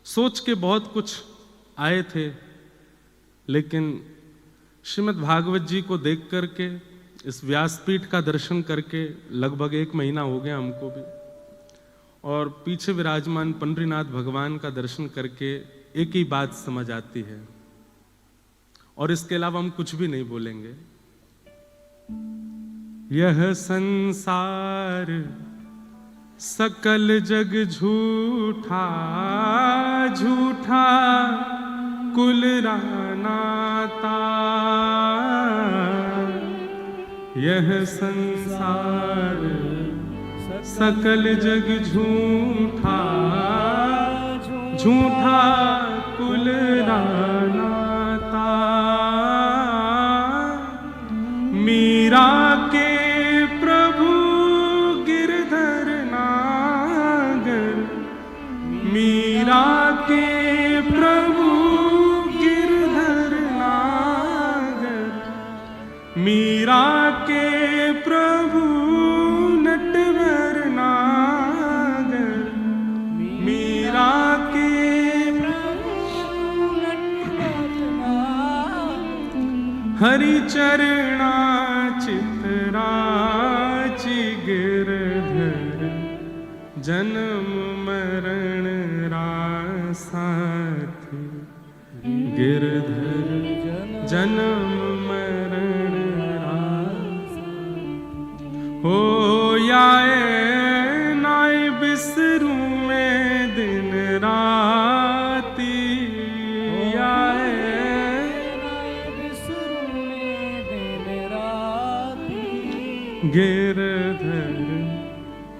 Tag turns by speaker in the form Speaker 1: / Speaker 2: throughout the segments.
Speaker 1: सोच के बहुत कुछ आए थे, लेकिन श्रीमद् भागवत जी को देख करके, इस व्यासपीठ का दर्शन करके लगभग 1 महीना हो गया हमको भी, और पीछे विराजमान पंडरीनाथ भगवान का दर्शन करके एक ही बात समझ आती है, और इसके अलावा हम कुछ भी नहीं बोलेंगे। यह संसार सकल जग झूठा, झूठा कुल नाता। यह संसार सकल जग झूठा, झूठा कुल नाता। मीरा के प्रभु गिरधर नागर, मीरा के प्रभु गिरधर नागर, मीरा के प्रभु नटवर नागर, मीरा के प्रभु नटवर नागर। हरि चरणा चितराचि गिरधर, जन्म मरण रासाथी। गिरधर जन्म मरण रासाथी। हो याए नाय बिसरू में दिन राती, याए गिरधर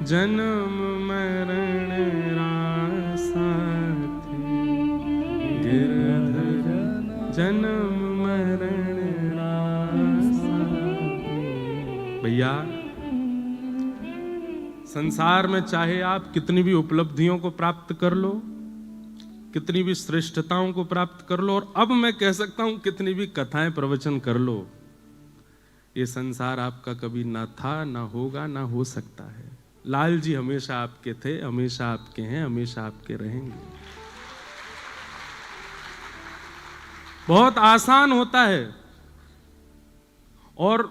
Speaker 1: जन्म मरण रासाथी। गिरधर जन्म मरण रासाथी। भैया, संसार में चाहे आप कितनी भी उपलब्धियों को प्राप्त कर लो, कितनी भी श्रेष्ठताओं को प्राप्त कर लो, और अब मैं कह सकता हूं कितनी भी कथाएं प्रवचन कर लो, ये संसार आपका कभी ना था, ना होगा, ना हो सकता है। लाल जी हमेशा आपके थे, हमेशा आपके हैं, हमेशा आपके रहेंगे। बहुत आसान होता है और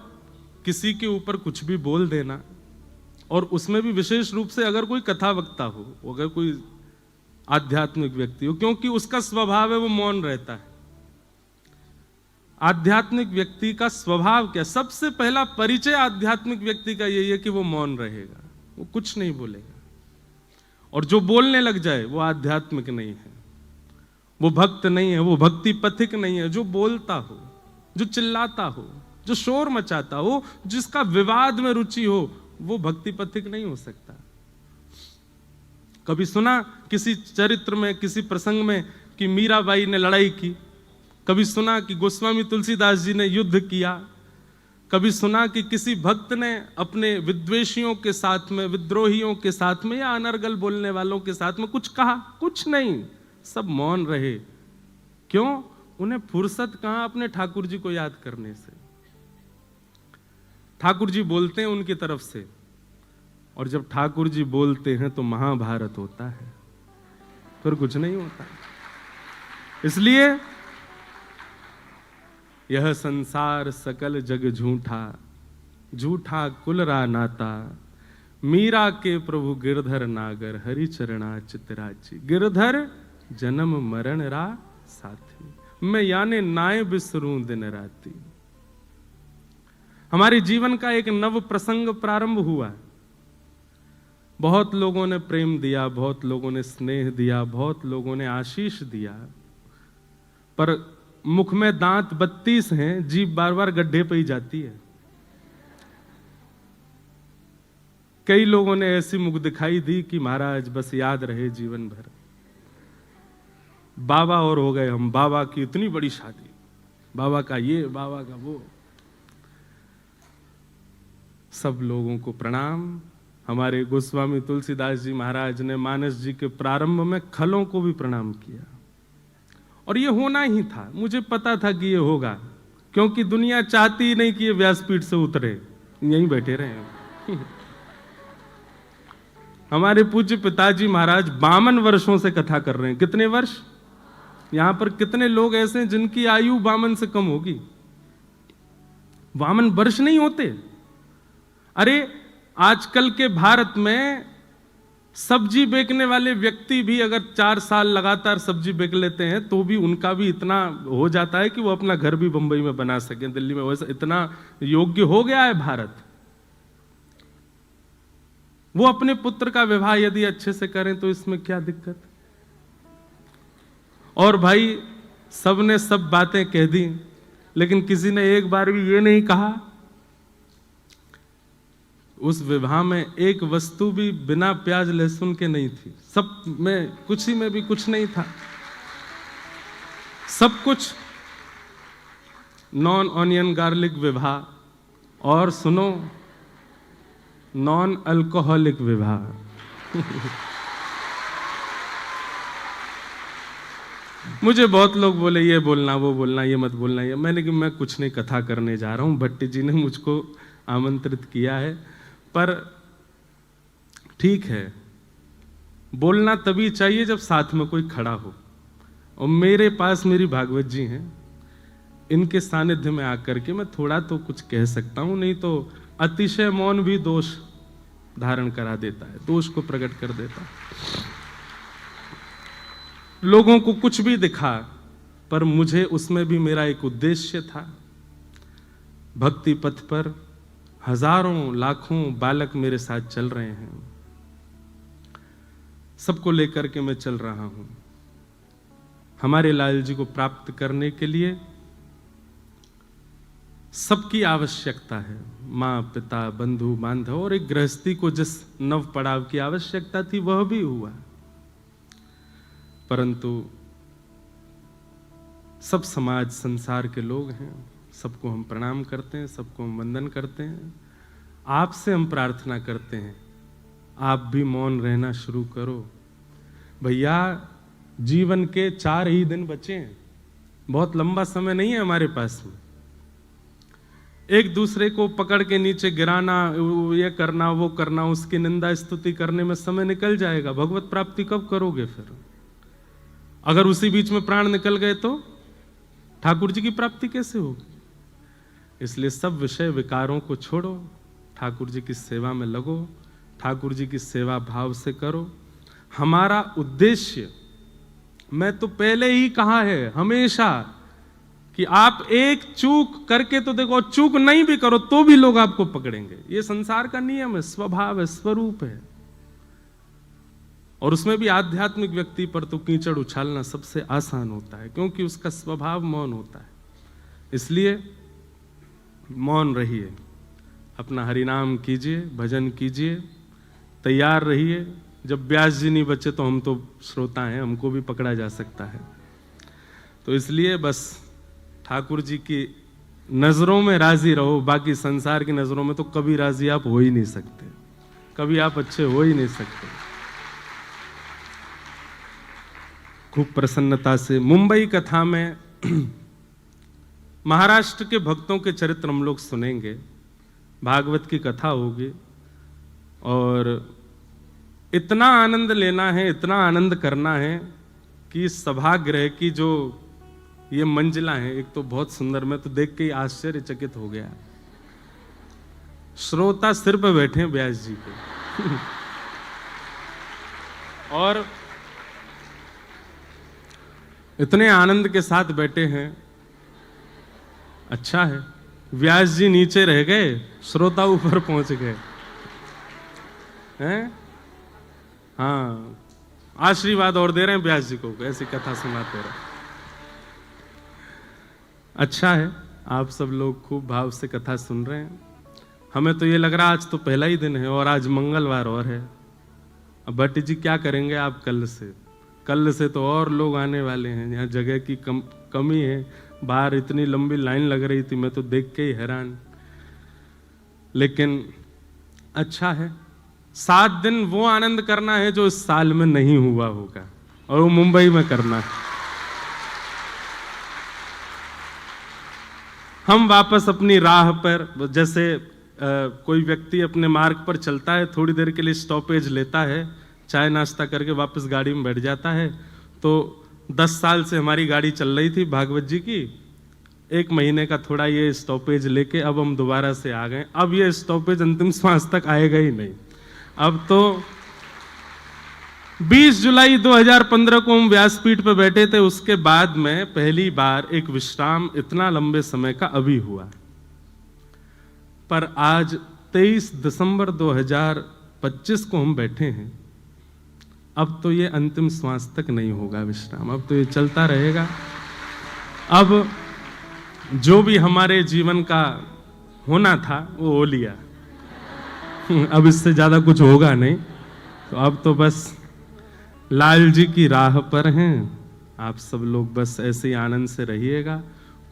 Speaker 1: किसी के ऊपर कुछ भी बोल देना, और उसमें भी विशेष रूप से अगर कोई कथा वक्ता हो, अगर कोई आध्यात्मिक व्यक्ति हो, क्योंकि उसका स्वभाव है वो मौन रहता है। आध्यात्मिक व्यक्ति का स्वभाव क्या? सबसे पहला परिचय आध्यात्मिक व्यक्ति का यही है कि वो मौन रहेगा, वो कुछ नहीं बोलेगा, और जो बोलने लग जाए वो आध्यात्मिक नहीं है, वो भक्त नहीं है, वो भक्ति पथिक नहीं है। जो बोलता हो, जो चिल्लाता हो, जो शोर मचाता हो, जिसका विवाद में रुचि हो, वो भक्ति पथिक नहीं हो सकता। कभी सुना किसी चरित्र में, किसी प्रसंग में कि मीराबाई ने लड़ाई की? कभी सुना कि गोस्वामी तुलसीदास जी ने युद्ध किया? कभी सुना कि किसी भक्त ने अपने विद्वेषियों के साथ में, विद्रोहियों के साथ में, या अनर्गल बोलने वालों के साथ में कुछ कहा? कुछ नहीं, सब मौन रहे। क्यों? उन्हें फुर्सत कहां अपने ठाकुर जी को याद करने से। ठाकुर जी बोलते हैं उनकी तरफ से, और जब ठाकुर जी बोलते हैं तो महाभारत होता है, फिर कुछ नहीं होता। इसलिए यह संसार सकल जग झूठा, झूठा कुलरा नाता। मीरा के प्रभु गिरधर नागर, हरि चरणा चितराची। गिरधर जन्म मरण रा साथी, मैं याने नाय बिसरूं दिन राती। हमारे जीवन का एक नव प्रसंग प्रारंभ हुआ। बहुत लोगों ने प्रेम दिया, बहुत लोगों ने स्नेह दिया, बहुत लोगों ने आशीष दिया, पर मुख में दांत 32 हैं, जीभ बार बार गड्ढे पे ही जाती है। कई लोगों ने ऐसी मुख दिखाई दी कि महाराज बस याद रहे जीवन भर। बाबा और हो गए हम, बाबा की इतनी बड़ी शादी, बाबा का ये, बाबा का वो। सब लोगों को प्रणाम। हमारे गोस्वामी तुलसीदास जी महाराज ने मानस जी के प्रारंभ में खलों को भी प्रणाम किया, और ये होना ही था। मुझे पता था कि ये होगा, क्योंकि दुनिया चाहती ही नहीं कि ये व्यासपीठ से उतरे, यहीं बैठे रहे। हमारे पूज्य पिताजी महाराज 52 वर्षों से कथा कर रहे हैं। कितने वर्ष? यहां पर कितने लोग ऐसे हैं जिनकी आयु 52 से कम होगी? 52 वर्ष नहीं होते। अरे आजकल के भारत में सब्जी बेचने वाले व्यक्ति भी अगर 4 साल लगातार सब्जी बेच लेते हैं तो भी उनका भी इतना हो जाता है कि वो अपना घर भी बंबई में बना सके, दिल्ली में। वैसा इतना योग्य हो गया है भारत। वो अपने पुत्र का विवाह यदि अच्छे से करें तो इसमें क्या दिक्कत? और भाई सबने सब बातें कह दी, लेकिन किसी ने एक बार भी ये नहीं कहा उस विवाह में एक वस्तु भी बिना प्याज लहसुन के नहीं थी। सब में कुछ ही में भी कुछ नहीं था, सब कुछ नॉन ऑनियन गार्लिक विवाह। और सुनो, नॉन अल्कोहलिक विवाह। मुझे बहुत लोग बोले ये बोलना वो बोलना, ये मत बोलना, ये। मैंने कि मैं कुछ नहीं कथा करने जा रहा हूं, भट्टी जी ने मुझको आमंत्रित किया है। पर ठीक है, बोलना तभी चाहिए जब साथ में कोई खड़ा हो। और मेरे पास मेरी भागवत जी हैं, इनके सानिध्य में आकर के मैं थोड़ा तो कुछ कह सकता हूं, नहीं तो अतिशय मौन भी दोष धारण करा देता है, दोष को प्रकट कर देता है। लोगों को कुछ भी दिखा, पर मुझे उसमें भी मेरा एक उद्देश्य था। भक्ति पथ पर हजारों लाखों बालक मेरे साथ चल रहे हैं, सबको लेकर के मैं चल रहा हूं। हमारे लाल जी को प्राप्त करने के लिए सबकी आवश्यकता है, मां पिता बंधु बांधव, और एक गृहस्थी को जिस नव पड़ाव की आवश्यकता थी वह भी हुआ। परंतु सब समाज संसार के लोग हैं, सबको हम प्रणाम करते हैं, सबको हम वंदन करते हैं। आपसे हम प्रार्थना करते हैं आप भी मौन रहना शुरू करो। भैया जीवन के 4 ही दिन बचे हैं, बहुत लंबा समय नहीं है हमारे पास में। एक दूसरे को पकड़ के नीचे गिराना, ये करना वो करना, उसकी निंदा स्तुति करने में समय निकल जाएगा। भगवत प्राप्ति कब करोगे फिर? अगर उसी बीच में प्राण निकल गए तो ठाकुर जी की प्राप्ति कैसे होगी? इसलिए सब विषय विकारों को छोड़ो, ठाकुर जी की सेवा में लगो, ठाकुर जी की सेवा भाव से करो। हमारा उद्देश्य, मैं तो पहले ही कहा है हमेशा कि आप एक चूक करके तो देखो, चूक नहीं भी करो तो भी लोग आपको पकड़ेंगे। ये संसार का नियम है, स्वभाव है, स्वरूप है। और उसमें भी आध्यात्मिक व्यक्ति पर तो कीचड़ उछालना सबसे आसान होता है, क्योंकि उसका स्वभाव मौन होता है। इसलिए मौन रहिए, अपना हरिनाम कीजिए, भजन कीजिए, तैयार रहिए। जब व्यास जी नहीं बचे तो हम तो श्रोता हैं, हमको भी पकड़ा जा सकता है। तो इसलिए बस ठाकुर जी की नजरों में राजी रहो, बाकी संसार की नजरों में तो कभी राजी आप हो ही नहीं सकते, कभी आप अच्छे हो ही नहीं सकते। खूब प्रसन्नता से मुंबई कथा में महाराष्ट्र के भक्तों के चरित्र हम लोग सुनेंगे, भागवत की कथा होगी। और इतना आनंद लेना है, इतना आनंद करना है कि सभागृह की जो ये मंजिला है, एक तो बहुत सुंदर, मैं तो देख के ही आश्चर्यचकित हो गया। श्रोता सिर पे बैठे हैं व्यास जी के और इतने आनंद के साथ बैठे हैं। अच्छा है, व्यास जी नीचे रह गए, श्रोता ऊपर पहुंच गए हैं। हाँ, आशीर्वाद और दे रहे हैं व्यास जी को, ऐसी कथा सुनाते रहे। अच्छा है, आप सब लोग खूब भाव से कथा सुन रहे हैं। हमें तो ये लग रहा आज तो पहला ही दिन है और आज मंगलवार और है। अब भट्टी जी क्या करेंगे आप कल से तो और लोग आने वाले हैं। यहाँ जगह की कमी है, बाहर इतनी लंबी लाइन लग रही थी, मैं तो देख के ही हैरान। लेकिन अच्छा है, 7 दिन वो आनंद करना है जो इस साल में नहीं हुआ होगा, और वो मुंबई में करना है। हम वापस अपनी राह पर, जैसे कोई व्यक्ति अपने मार्ग पर चलता है, थोड़ी देर के लिए स्टॉपेज लेता है, चाय नाश्ता करके वापस गाड़ी में बैठ जाता है। तो 10 साल से हमारी गाड़ी चल रही थी भागवत जी की, 1 महीने का थोड़ा ये स्टॉपेज लेके अब हम दोबारा से आ गए। अब ये स्टॉपेज अंतिम श्वास तक आएगा ही नहीं। अब तो 20 जुलाई 2015 को हम व्यासपीठ पर बैठे थे, उसके बाद में पहली बार एक विश्राम इतना लंबे समय का अभी हुआ। पर आज 23 दिसंबर 2025 को हम बैठे हैं। अब तो ये अंतिम श्वास तक नहीं होगा विश्राम, अब तो ये चलता रहेगा। अब जो भी हमारे जीवन का होना था वो हो लिया, अब इससे ज्यादा कुछ होगा नहीं। तो अब तो बस लाल जी की राह पर हैं। आप सब लोग बस ऐसे ही आनंद से रहिएगा,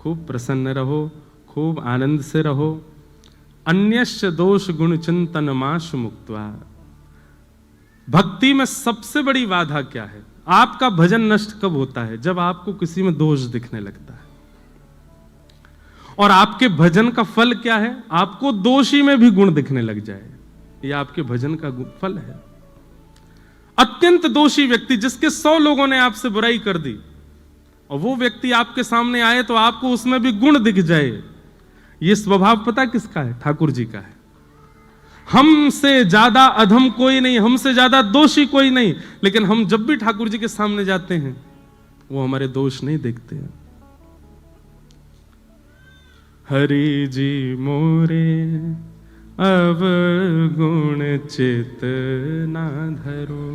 Speaker 1: खूब प्रसन्न रहो, खूब आनंद से रहो। अन्यस्य दोष गुण चिंतन माश मुक्त्वा। भक्ति में सबसे बड़ी बाधा क्या है? आपका भजन नष्ट कब होता है? जब आपको किसी में दोष दिखने लगता है। और आपके भजन का फल क्या है? आपको दोषी में भी गुण दिखने लग जाए, यह आपके भजन का फल है। अत्यंत दोषी व्यक्ति, जिसके 100 लोगों ने आपसे बुराई कर दी, और वो व्यक्ति आपके सामने आए तो आपको उसमें भी गुण दिख जाए, ये स्वभाव पता किसका है? ठाकुर जी का है। हमसे ज्यादा अधम कोई नहीं, हमसे ज्यादा दोषी कोई नहीं, लेकिन हम जब भी ठाकुर जी के सामने जाते हैं वो हमारे दोष नहीं देखते हैं। हरि जी मोरे अब गुण चित ना धरो,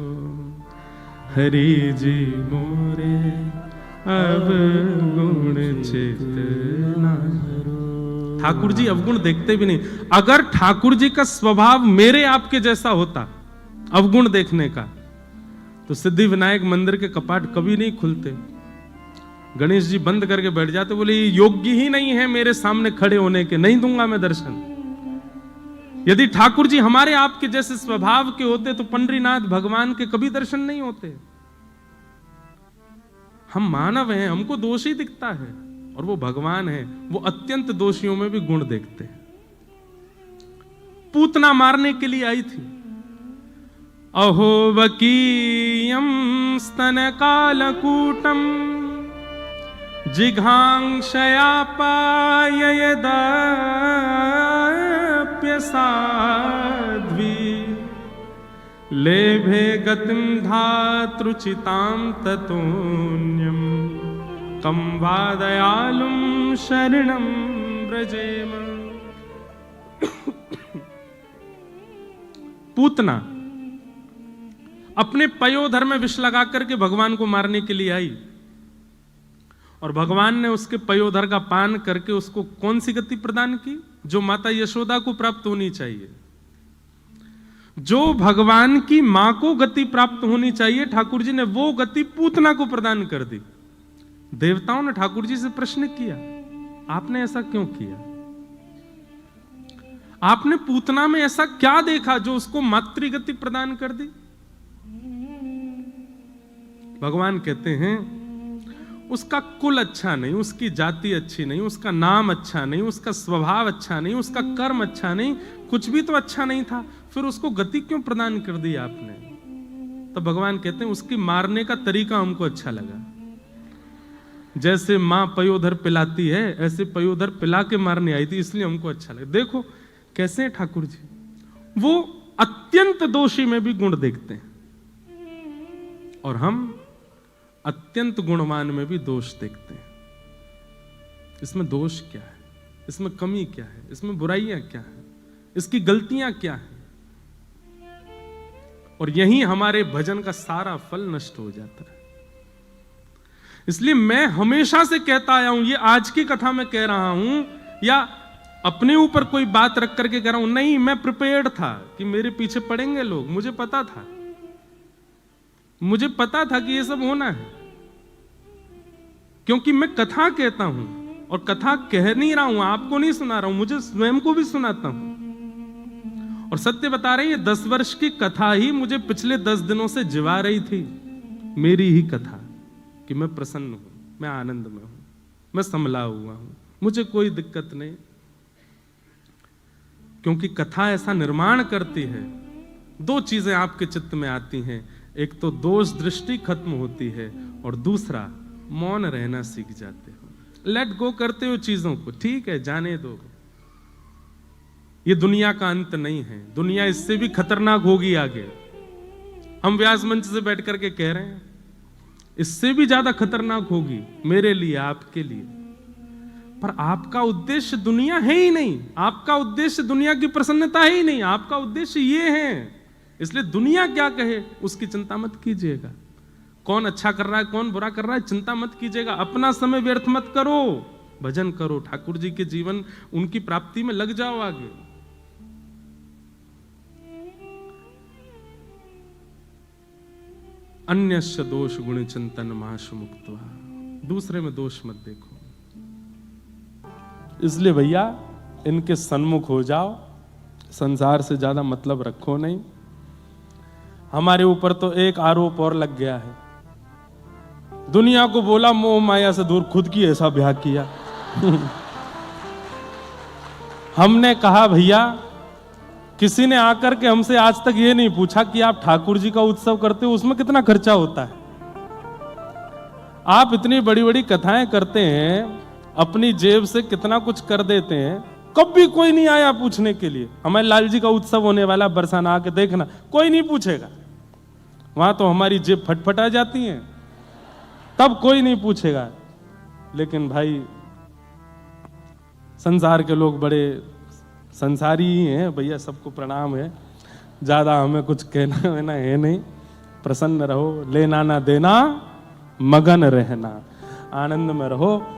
Speaker 1: हरि जी मोरे अब गुण चित ना धरो। ठाकुर जी अवगुण देखते भी नहीं। अगर ठाकुर जी का स्वभाव मेरे आपके जैसा होता अवगुण देखने का, तो सिद्धि विनायक मंदिर के कपाट कभी नहीं खुलते। गणेश जी बंद करके बैठ जाते, बोले ये योग्य ही नहीं है मेरे सामने खड़े होने के, नहीं दूंगा मैं दर्शन। यदि ठाकुर जी हमारे आपके जैसे स्वभाव के होते तो पंडरीनाथ भगवान के कभी दर्शन नहीं होते। हम मानव हैं, हमको दोष ही दिखता है, और वो भगवान है, वो अत्यंत दोषियों में भी गुण देखते हैं। पूतना मारने के लिए आई थी। अहो वकीयम स्तन कालकूटम जिघांक्षया पाययदाप्य साध्वी लेभे गतिम धातृचितां ततोन्यम कम वा दयालुम शरणं व्रजेम। पूतना अपने पयोधर में विष लगा करके भगवान को मारने के लिए आई, और भगवान ने उसके पयोधर का पान करके उसको कौन सी गति प्रदान की? जो माता यशोदा को प्राप्त होनी चाहिए, जो भगवान की मां को गति प्राप्त होनी चाहिए, ठाकुर जी ने वो गति पूतना को प्रदान कर दी। देवताओं ने ठाकुर जी से प्रश्न किया, आपने ऐसा क्यों किया? आपने पूतना में ऐसा क्या देखा जो उसको मातृगति प्रदान कर दी? भगवान कहते हैं उसका कुल अच्छा नहीं, उसकी जाति अच्छी नहीं, उसका नाम अच्छा नहीं, उसका स्वभाव अच्छा नहीं, उसका कर्म अच्छा नहीं, कुछ भी तो अच्छा नहीं था, फिर उसको गति क्यों प्रदान कर दी आपने? तो भगवान कहते हैं उसकी मारने का तरीका हमको अच्छा लगा। जैसे मां पयोधर पिलाती है, ऐसे पयोधर पिला के मारने आई थी, इसलिए हमको अच्छा लगा। देखो कैसे हैं ठाकुर जी, वो अत्यंत दोषी में भी गुण देखते हैं, और हम अत्यंत गुणवान में भी दोष देखते हैं। इसमें दोष क्या है? इसमें कमी क्या है? इसमें बुराइयां क्या है? इसकी गलतियां क्या है? और यही हमारे भजन का सारा फल नष्ट हो जाता है। इसलिए मैं हमेशा से कहता आया हूं, ये आज की कथा में कह रहा हूं या अपने ऊपर कोई बात रख करके कह रहा हूं, नहीं, मैं प्रिपेयर्ड था कि मेरे पीछे पड़ेंगे लोग, मुझे पता था, मुझे पता था कि ये सब होना है, क्योंकि मैं कथा कहता हूं, और कथा कह नहीं रहा हूं, आपको नहीं सुना रहा हूं, मुझे स्वयं को भी सुनाता हूं। और सत्य बता रहे, ये 10 वर्ष की कथा ही मुझे पिछले 10 दिनों से जिवा रही थी, मेरी ही कथा, कि मैं प्रसन्न हूं, मैं आनंद में हूं, मैं संभला हुआ हूं, मुझे कोई दिक्कत नहीं। क्योंकि कथा ऐसा निर्माण करती है। दो चीजें आपके चित्त में आती हैं, एक तो दोष दृष्टि खत्म होती है और दूसरा मौन रहना सीख जाते हो, लेट गो करते हो चीजों को, ठीक है जाने दो। ये दुनिया का अंत नहीं है, दुनिया इससे भी खतरनाक होगी आगे। हम व्यास मंच से बैठ करके कह रहे हैं इससे भी ज्यादा खतरनाक होगी मेरे लिए, आपके लिए। पर आपका उद्देश्य दुनिया है ही नहीं, आपका उद्देश्य दुनिया की प्रसन्नता है ही नहीं, आपका उद्देश्य ये है। इसलिए दुनिया क्या कहे उसकी चिंता मत कीजिएगा, कौन अच्छा कर रहा है कौन बुरा कर रहा है चिंता मत कीजिएगा। अपना समय व्यर्थ मत करो, भजन करो, ठाकुर जी के जीवन उनकी प्राप्ति में लग जाओ आगे। अन्यस्य दोष गुण चिंतन माशु मुक्त्वा, दूसरे में दोष मत देखो। इसलिए भैया इनके सन्मुख हो जाओ, संसार से ज्यादा मतलब रखो नहीं। हमारे ऊपर तो एक आरोप और लग गया है, दुनिया को बोला मोह माया से दूर, खुद की ऐसा ब्याह किया। हमने कहा भैया किसी ने आकर के हमसे आज तक ये नहीं पूछा कि आप ठाकुर जी का उत्सव करते हो उसमें कितना खर्चा होता है। आप इतनी बड़ी बड़ी कथाएं करते हैं, अपनी जेब से कितना कुछ कर देते हैं, कभी कोई नहीं आया पूछने के लिए। हमारे लाल जी का उत्सव होने वाला बरसाना, आके देखना कोई नहीं पूछेगा। वहां तो हमारी जेब फटफटा जाती है, तब कोई नहीं पूछेगा। लेकिन भाई संसार के लोग बड़े संसारी ही हैं भैया, सबको प्रणाम है, ज्यादा हमें कुछ कहना वेना है नहीं। प्रसन्न रहो, लेना ना देना, मगन रहना, आनंद में रहो।